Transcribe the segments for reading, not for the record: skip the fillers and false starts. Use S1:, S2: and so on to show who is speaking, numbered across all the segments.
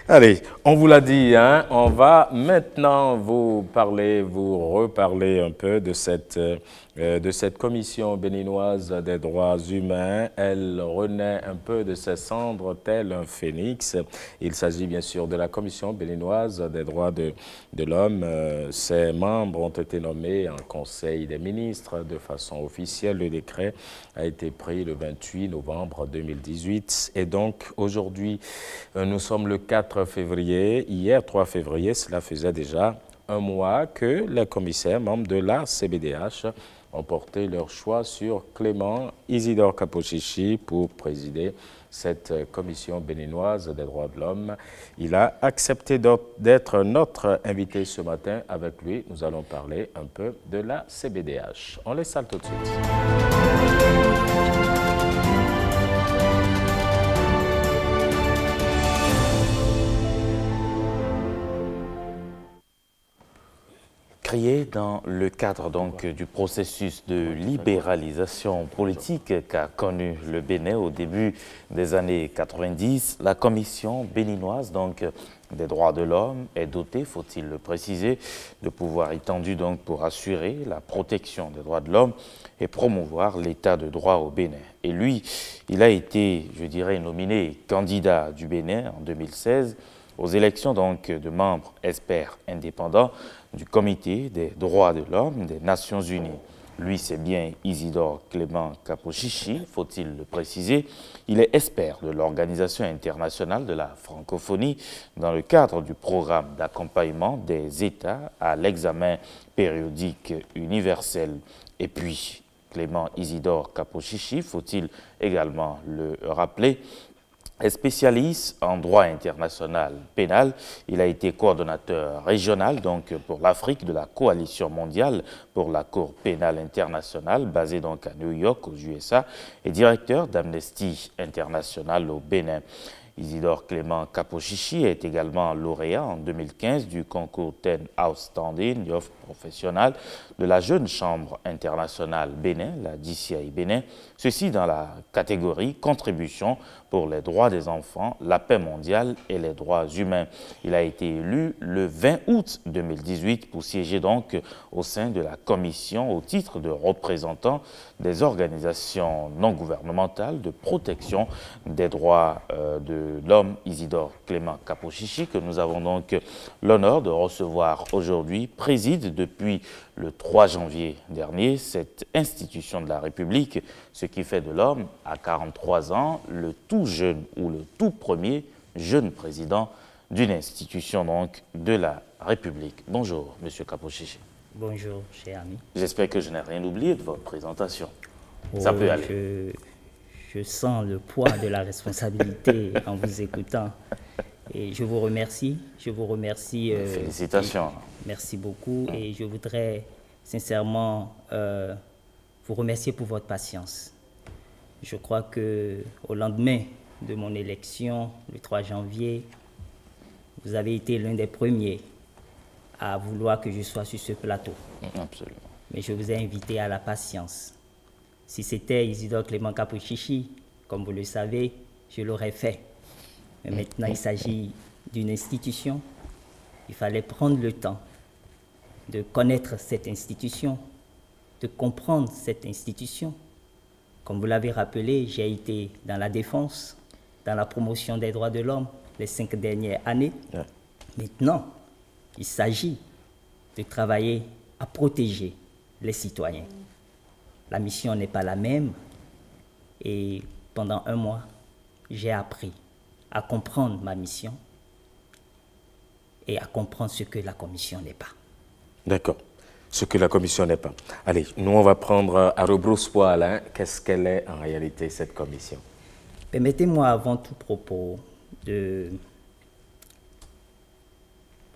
S1: Allez, on vous l'a dit, hein, on va maintenant vous parler, vous reparler un peu de cette commission béninoise des droits humains. Elle renaît un peu de ses cendres tel un phénix. Il s'agit bien sûr de la commission béninoise des droits de l'homme. Ses membres ont été nommés en Conseil des ministres de façon officielle. Le décret a été pris le 28 novembre 2018 et donc aujourd'hui, nous sommes le 4 février. Hier, 3 février, cela faisait déjà un mois que les commissaires membres de la CBDH ont porté leur choix sur Clément Isidore Kapochichi pour présider cette commission béninoise des droits de l'homme. Il a accepté d'être notre invité ce matin. Avec lui, nous allons parler un peu de la CBDH. On les salue tout de suite.
S2: Créé dans le cadre donc du processus de libéralisation politique qu'a connu le Bénin au début des années 90, la commission béninoise donc des droits de l'homme est dotée, faut-il le préciser, de pouvoirs étendus donc pour assurer la protection des droits de l'homme et promouvoir l'état de droit au Bénin. Et lui, il a été, je dirais, nominé candidat du Bénin en 2016 aux élections donc de membres experts indépendants du Comité des droits de l'homme des Nations Unies. Lui, c'est bien Isidore Clément Kapochichi, faut-il le préciser. Il est expert de l'Organisation internationale de la francophonie dans le cadre du programme d'accompagnement des États à l'examen périodique universel. Et puis, Clément Isidore Kapochichi, faut-il également le rappeler, est spécialiste en droit international pénal. Il a été coordonnateur régional donc pour l'Afrique de la Coalition mondiale pour la Cour pénale internationale, basée donc à New York aux USA, et directeur d'Amnesty International au Bénin. Isidore Clément Kapochichi est également lauréat en 2015 du concours 10 Outstanding Youth Professional de la Jeune Chambre internationale Bénin, la DCI Bénin, ceci dans la catégorie Contribution pour les droits des enfants, la paix mondiale et les droits humains. Il a été élu le 20 août 2018 pour siéger donc au sein de la commission au titre de représentant des organisations non gouvernementales de protection des droits de l'homme, Isidore Clément Kapochichi, que nous avons donc l'honneur de recevoir aujourd'hui, préside depuis le 3 janvier dernier cette institution de la République, ce qui fait de l'homme, à 43 ans, le tout jeune ou le tout premier jeune président d'une institution donc de la République. Bonjour, Monsieur Kapochichi.
S3: Bonjour, cher ami.
S2: J'espère que je n'ai rien oublié de votre présentation. Ça peut aller.
S3: Je sens le poids de la responsabilité en vous écoutant. Et je vous remercie. Je vous remercie.
S2: Félicitations.
S3: Merci beaucoup. Et je voudrais sincèrement vous remercier pour votre patience. Je crois qu'au lendemain de mon élection, le 3 janvier, vous avez été l'un des premiers à vouloir que je sois sur ce plateau.
S2: Absolument. Mais
S3: je vous ai invité à la patience. Si c'était Isidore Clément Kapochichi, comme vous le savez, je l'aurais fait. Mais maintenant, il s'agit d'une institution. Il fallait prendre le temps de connaître cette institution, de comprendre cette institution. Comme vous l'avez rappelé, j'ai été dans la défense, dans la promotion des droits de l'homme les 5 dernières années. Ouais. Maintenant, il s'agit de travailler à protéger les citoyens. La mission n'est pas la même et pendant un mois, j'ai appris à comprendre ma mission et à comprendre ce que la commission n'est pas.
S1: D'accord, ce que la commission n'est pas. Allez, nous on va prendre à rebrousse-poil, hein. Qu'est-ce qu'elle est en réalité cette commission?
S3: Permettez-moi avant tout propos de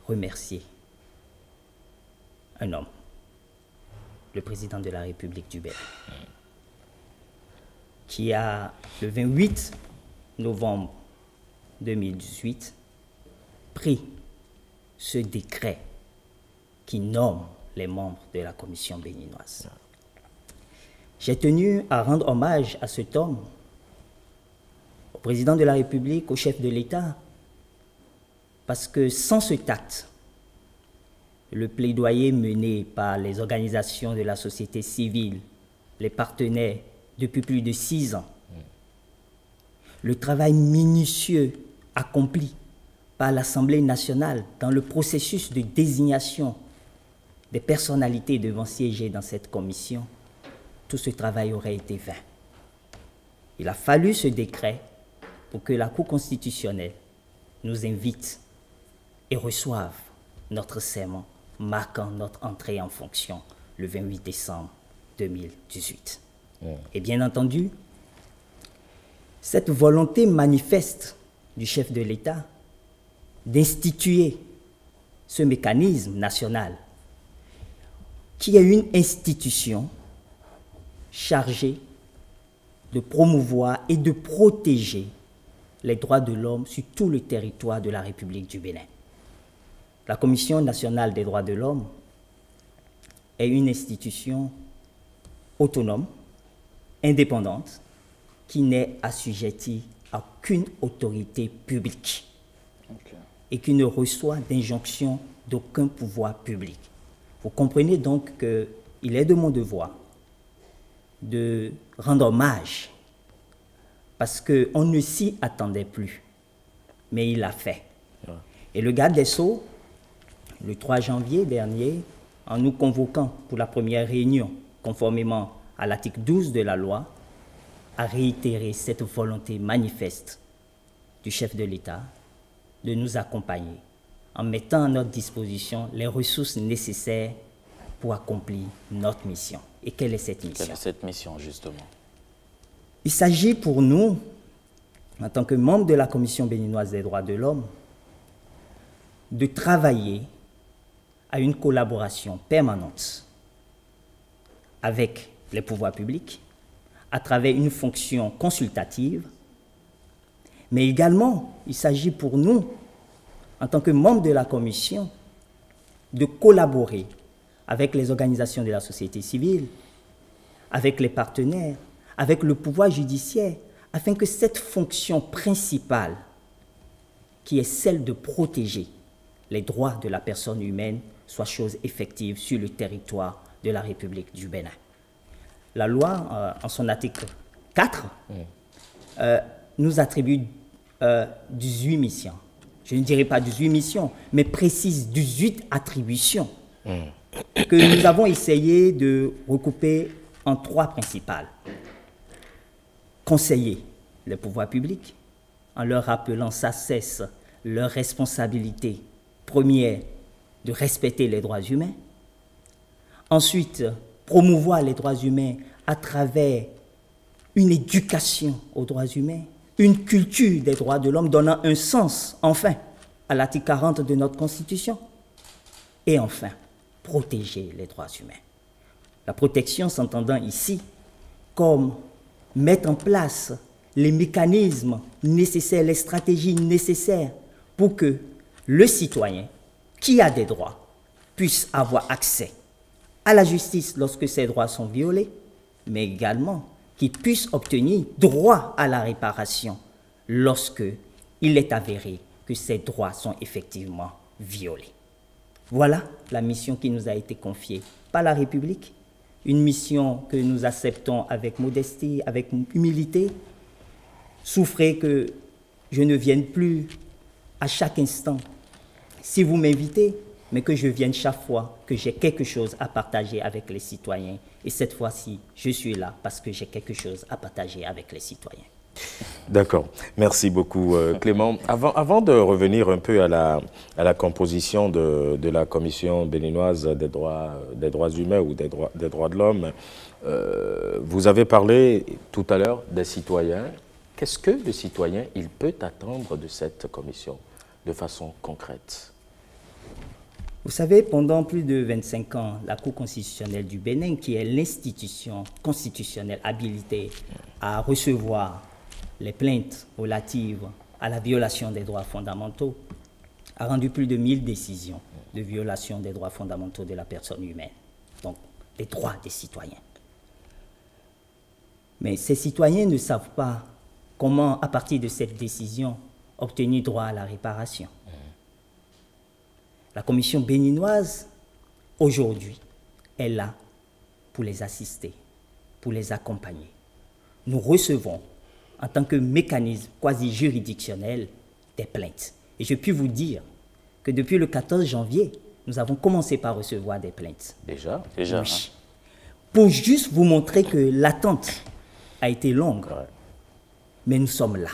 S3: remercier un homme, le président de la République du Bénin, qui a, le 28 novembre 2018, pris ce décret qui nomme les membres de la commission béninoise. J'ai tenu à rendre hommage à cet homme, au président de la République, au chef de l'État, Parce que sans ce tact, le plaidoyer mené par les organisations de la société civile, les partenaires, depuis plus de 6 ans, le travail minutieux accompli par l'Assemblée nationale dans le processus de désignation des personnalités devant siéger dans cette commission, tout ce travail aurait été vain. Il a fallu ce décret pour que la Cour constitutionnelle nous invite et reçoive notre serment marquant notre entrée en fonction le 28 décembre 2018. Et bien entendu, cette volonté manifeste du chef de l'État d'instituer ce mécanisme national qui est une institution chargée de promouvoir et de protéger les droits de l'homme sur tout le territoire de la République du Bénin. La Commission nationale des droits de l'homme est une institution autonome, indépendante, qui n'est assujettie à aucune autorité publique et qui ne reçoit d'injonction d'aucun pouvoir public. Vous comprenez donc qu'il est de mon devoir de rendre hommage parce qu'on ne s'y attendait plus, mais il l'a fait. Et le garde des Sceaux, le 3 janvier dernier, en nous convoquant pour la première réunion, conformément à l'article 12 de la loi, a réitéré cette volonté manifeste du chef de l'État de nous accompagner en mettant à notre disposition les ressources nécessaires pour accomplir notre mission. Et quelle est cette mission?
S2: Quelle est cette mission, justement?
S3: Il s'agit pour nous, en tant que membres de la Commission béninoise des droits de l'homme, de travailler à une collaboration permanente avec les pouvoirs publics, à travers une fonction consultative, mais également, il s'agit pour nous, en tant que membres de la Commission, de collaborer avec les organisations de la société civile, avec les partenaires, avec le pouvoir judiciaire, afin que cette fonction principale, qui est celle de protéger les droits de la personne humaine, soit chose effective sur le territoire de la République du Bénin. La loi, en son article 4, nous attribue 18 missions. Je ne dirais pas 18 missions, mais précise 18 attributions que nous avons essayé de recouper en 3 principales. Conseiller les pouvoirs publics en leur rappelant sans cesse leur responsabilité première de respecter les droits humains. Ensuite, promouvoir les droits humains à travers une éducation aux droits humains, une culture des droits de l'homme donnant un sens, enfin, à l'article 40 de notre Constitution. Et enfin, protéger les droits humains. La protection s'entendant ici comme mettre en place les mécanismes nécessaires, les stratégies nécessaires pour que le citoyen qui a des droits puisse avoir accès à la justice lorsque ses droits sont violés, mais également qu'il puisse obtenir droit à la réparation lorsque il est avéré que ses droits sont effectivement violés. Voilà la mission qui nous a été confiée par la République, une mission que nous acceptons avec modestie, avec humilité. Souffrez que je ne vienne plus à chaque instant si vous m'invitez, mais que je vienne chaque fois que j'ai quelque chose à partager avec les citoyens. Et cette fois-ci, je suis là parce que j'ai quelque chose à partager avec les citoyens.
S1: D'accord. Merci beaucoup, Clément. Avant de revenir un peu à la composition de la Commission béninoise des droits humains ou des droits de l'homme, vous avez parlé tout à l'heure des citoyens. Qu'est-ce que le citoyen il peut attendre de cette commission de façon concrète?
S3: Vous savez, pendant plus de 25 ans, la Cour constitutionnelle du Bénin, qui est l'institution constitutionnelle habilitée à recevoir les plaintes relatives à la violation des droits fondamentaux, a rendu plus de 1000 décisions de violation des droits fondamentaux de la personne humaine, donc des droits des citoyens. Mais ces citoyens ne savent pas comment, à partir de cette décision, obtenir droit à la réparation. La commission béninoise, aujourd'hui, est là pour les assister, pour les accompagner. Nous recevons, en tant que mécanisme quasi-juridictionnel, des plaintes. Et je puis vous dire que depuis le 14 janvier, nous avons commencé par recevoir des plaintes.
S2: Déjà,
S3: Oui.
S2: hein.
S3: Pour juste vous montrer que l'attente a été longue, mais nous sommes là.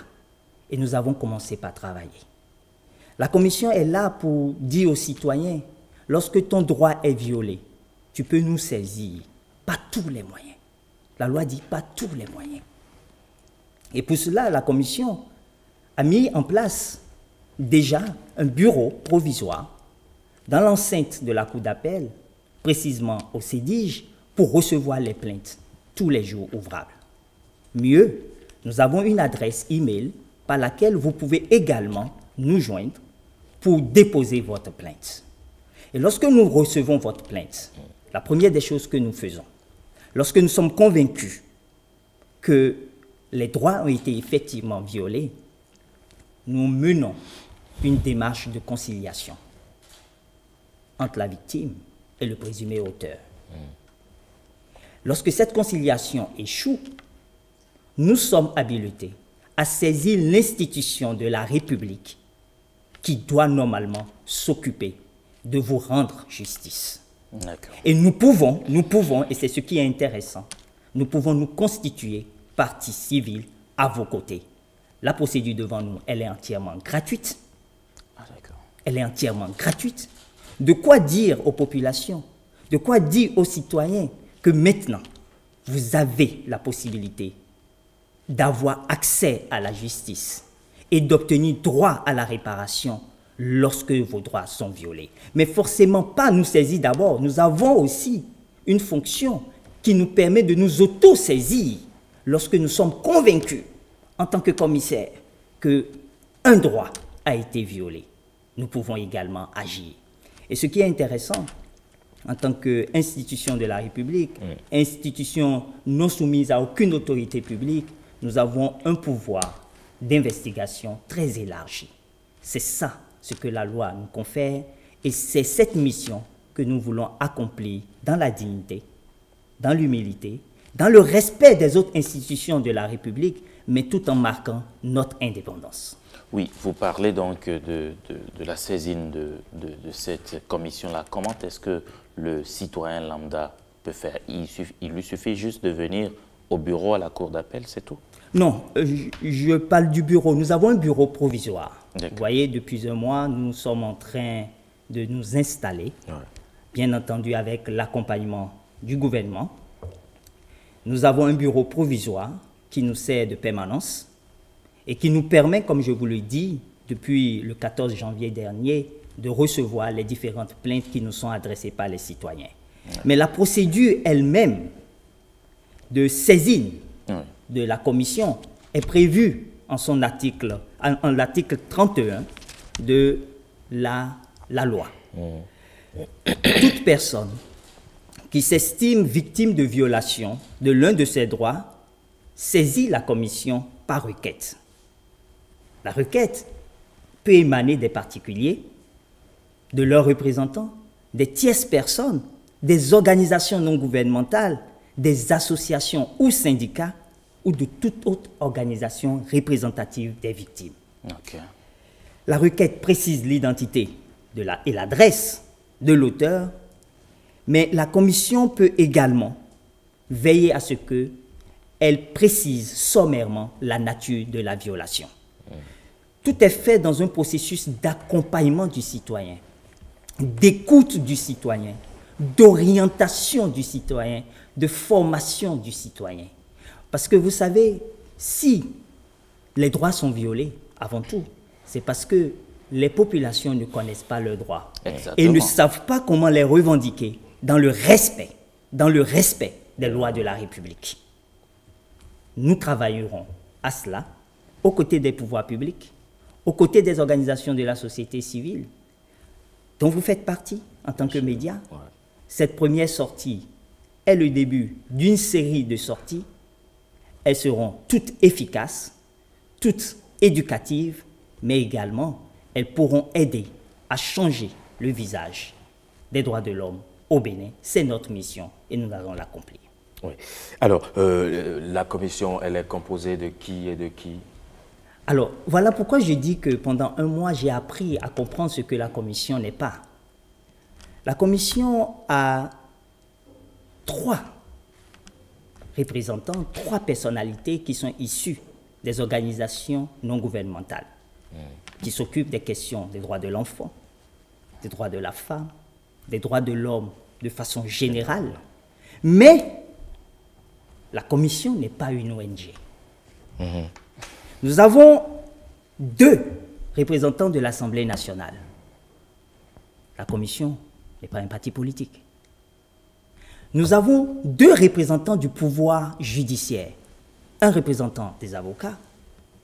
S3: Et nous avons commencé par travailler. La commission est là pour dire aux citoyens, lorsque ton droit est violé, tu peux nous saisir, pas tous les moyens. La loi dit pas tous les moyens. Et pour cela, la commission a mis en place déjà un bureau provisoire dans l'enceinte de la cour d'appel, précisément au CEDIJ, pour recevoir les plaintes tous les jours ouvrables. Mieux, nous avons une adresse email par laquelle vous pouvez également nous joindre pour déposer votre plainte. Et lorsque nous recevons votre plainte, la première des choses que nous faisons, lorsque nous sommes convaincus que les droits ont été effectivement violés, nous menons une démarche de conciliation entre la victime et le présumé auteur. Lorsque cette conciliation échoue, nous sommes habilités à saisir l'institution de la République qui doit normalement s'occuper de vous rendre justice. Et nous pouvons, et c'est ce qui est intéressant, nous pouvons nous constituer partie civile à vos côtés. La procédure devant nous, elle est entièrement gratuite. Elle est entièrement gratuite. De quoi dire aux populations, de quoi dire aux citoyens que maintenant, vous avez la possibilité d'avoir accès à la justice et d'obtenir droit à la réparation lorsque vos droits sont violés. Mais forcément pas nous saisir d'abord. Nous avons aussi une fonction qui nous permet de nous auto-saisir lorsque nous sommes convaincus, en tant que commissaire, qu'un droit a été violé. Nous pouvons également agir. Et ce qui est intéressant, en tant qu'institution de la République, institution non soumise à aucune autorité publique, nous avons un pouvoir d'investigation très élargi. C'est ça ce que la loi nous confère et c'est cette mission que nous voulons accomplir dans la dignité, dans l'humilité, dans le respect des autres institutions de la République, mais tout en marquant notre indépendance.
S2: Oui, vous parlez donc de la saisine de cette commission-là. Comment est-ce que le citoyen lambda peut faire? Il lui suffit juste de venir au bureau à la cour d'appel, c'est tout?
S3: Non, je parle du bureau. Nous avons un bureau provisoire. Vous voyez, depuis un mois, nous sommes en train de nous installer, bien entendu avec l'accompagnement du gouvernement. Nous avons un bureau provisoire qui nous sert de permanence et qui nous permet, comme je vous le dis, depuis le 14 janvier dernier, de recevoir les différentes plaintes qui nous sont adressées par les citoyens. Mais la procédure elle-même de saisine de la commission est prévue en son article, en l'article 31 de la loi. Toute personne qui s'estime victime de violation de l'un de ses droits saisit la commission par requête. La requête peut émaner des particuliers, de leurs représentants, des tierces personnes, des organisations non gouvernementales, des associations ou syndicats ou de toute autre organisation représentative des victimes. La requête précise l'identité et l'adresse de l'auteur, mais la commission peut également veiller à ce qu'elle précise sommairement la nature de la violation. Tout est fait dans un processus d'accompagnement du citoyen, d'écoute du citoyen, d'orientation du citoyen, de formation du citoyen. Parce que vous savez, si les droits sont violés, avant tout, c'est parce que les populations ne connaissent pas leurs droits et ne savent pas comment les revendiquer dans le respect des lois de la République. Nous travaillerons à cela, aux côtés des pouvoirs publics, aux côtés des organisations de la société civile, dont vous faites partie en tant que média. Cette première sortie est le début d'une série de sorties. Elles seront toutes efficaces, toutes éducatives, mais également elles pourront aider à changer le visage des droits de l'homme au Bénin. C'est notre mission et nous allons l'accomplir.
S1: Oui. Alors, la commission, elle est composée de qui et de qui?
S3: Alors, voilà pourquoi je dis que pendant un mois, j'ai appris à comprendre ce que la commission n'est pas. La commission a 3 représentants, 3 personnalités qui sont issues des organisations non gouvernementales, qui s'occupent des questions des droits de l'enfant, des droits de la femme, des droits de l'homme de façon générale. Mais la commission n'est pas une ONG. Nous avons 2 représentants de l'Assemblée nationale. La commission n'est pas un parti politique. Nous avons 2 représentants du pouvoir judiciaire. Un représentant des avocats,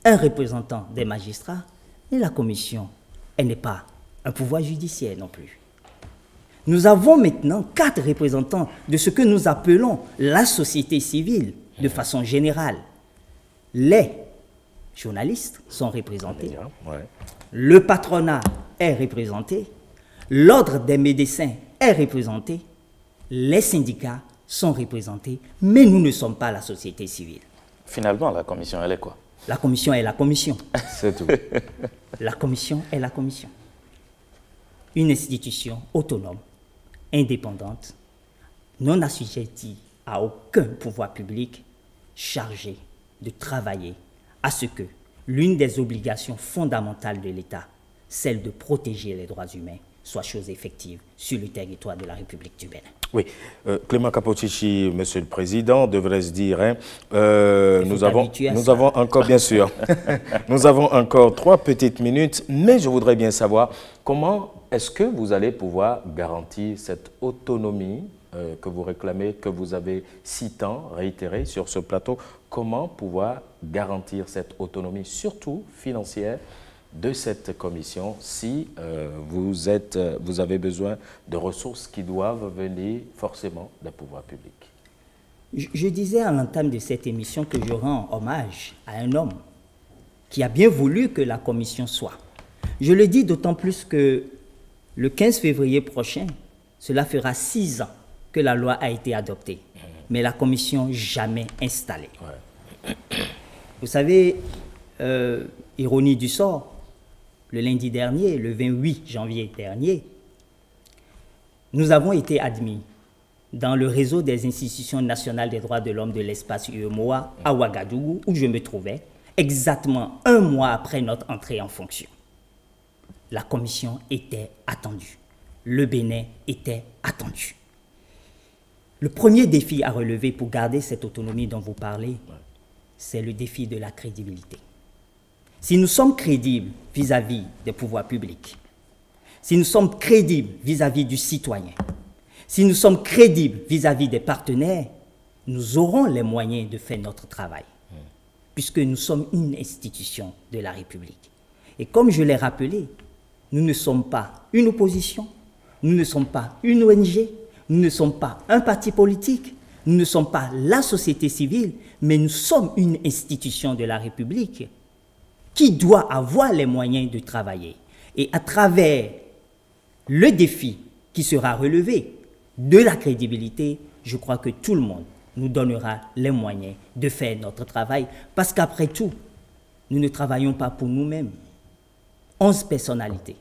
S3: un représentant des magistrats. Et la commission, elle n'est pas un pouvoir judiciaire non plus. Nous avons maintenant 4 représentants de ce que nous appelons la société civile de façon générale. Les journalistes sont représentés, le patronat est représenté, l'ordre des médecins est représenté, les syndicats sont représentés, mais nous ne sommes pas la société civile.
S2: Finalement, la commission, elle est quoi?
S3: La commission est la commission.
S1: C'est tout.
S3: La commission est la commission. Une institution autonome, indépendante, non assujettie à aucun pouvoir public, chargée de travailler à ce que l'une des obligations fondamentales de l'État, celle de protéger les droits humains, soit chose effective sur le territoire de la République du Bénin.
S1: Oui, Clément Capochichi, Monsieur le Président, devrait se dire, hein, nous avons encore, bien sûr, nous avons encore 3 petites minutes, mais je voudrais bien savoir comment est-ce que vous allez pouvoir garantir cette autonomie que vous réclamez, que vous avez si tant réitéré sur ce plateau. Comment pouvoir garantir cette autonomie, surtout financière, de cette commission si vous avez besoin de ressources qui doivent venir forcément des pouvoirs publics?
S3: Je disais à l'entame de cette émission que je rends hommage à un homme qui a bien voulu que la commission soit. Je le dis d'autant plus que le 15 février prochain, cela fera 6 ans que la loi a été adoptée, mais la commission jamais installée. Vous savez, ironie du sort, le lundi dernier, le 28 janvier dernier, nous avons été admis dans le réseau des institutions nationales des droits de l'homme de l'espace UEMOA à Ouagadougou, où je me trouvais, exactement 1 mois après notre entrée en fonction. La commission était attendue. Le Bénin était attendu. Le premier défi à relever pour garder cette autonomie dont vous parlez, c'est le défi de la crédibilité. Si nous sommes crédibles vis-à-vis des pouvoirs publics, si nous sommes crédibles vis-à-vis du citoyen, si nous sommes crédibles vis-à-vis des partenaires, nous aurons les moyens de faire notre travail, puisque nous sommes une institution de la République. Et comme je l'ai rappelé, nous ne sommes pas une opposition, nous ne sommes pas une ONG, nous ne sommes pas un parti politique, nous ne sommes pas la société civile, mais nous sommes une institution de la République qui doit avoir les moyens de travailler. Et à travers le défi qui sera relevé de la crédibilité, je crois que tout le monde nous donnera les moyens de faire notre travail, parce qu'après tout, nous ne travaillons pas pour nous-mêmes. 11 personnalités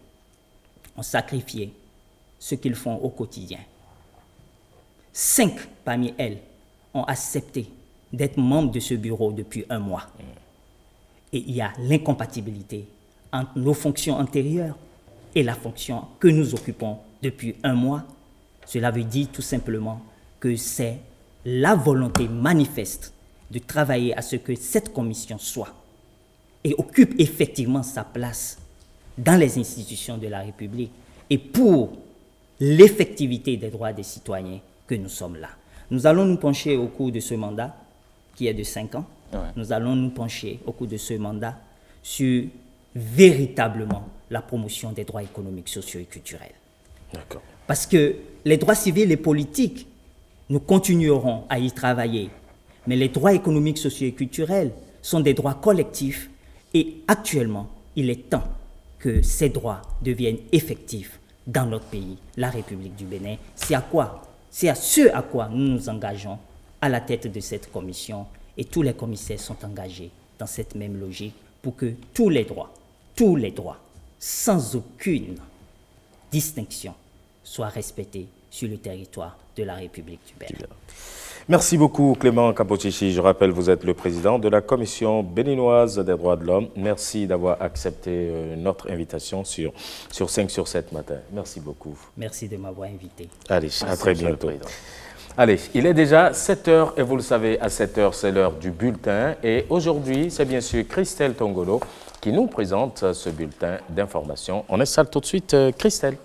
S3: ont sacrifié ce qu'ils font au quotidien. 5 parmi elles ont accepté d'être membres de ce bureau depuis 1 mois. Et il y a l'incompatibilité entre nos fonctions antérieures et la fonction que nous occupons depuis 1 mois. Cela veut dire tout simplement que c'est la volonté manifeste de travailler à ce que cette commission soit et occupe effectivement sa place dans les institutions de la République et pour l'effectivité des droits des citoyens que nous sommes là. Nous allons nous pencher au cours de ce mandat, qui est de 5 ans, nous allons nous pencher au cours de ce mandat sur véritablement la promotion des droits économiques, sociaux et culturels.
S1: D'accord.
S3: Parce que les droits civils et politiques, nous continuerons à y travailler. Mais les droits économiques, sociaux et culturels sont des droits collectifs et actuellement, il est temps que ces droits deviennent effectifs dans notre pays, la République du Bénin. C'est à ce à quoi nous nous engageons à la tête de cette commission, et tous les commissaires sont engagés dans cette même logique pour que tous les droits, sans aucune distinction, soient respectés sur le territoire de la République du Bénin.
S1: Merci beaucoup Clément Kapochichi. Je rappelle, vous êtes le président de la Commission béninoise des droits de l'homme. Merci d'avoir accepté notre invitation sur 5 sur 7 matin. Merci beaucoup.
S3: Merci de m'avoir invité.
S1: Allez, à très bientôt. Allez, il est déjà 7 h et vous le savez, à 7 h, c'est l'heure du bulletin. Et aujourd'hui, c'est bien sûr Christelle Tongolo qui nous présente ce bulletin d'information. On installe tout de suite Christelle.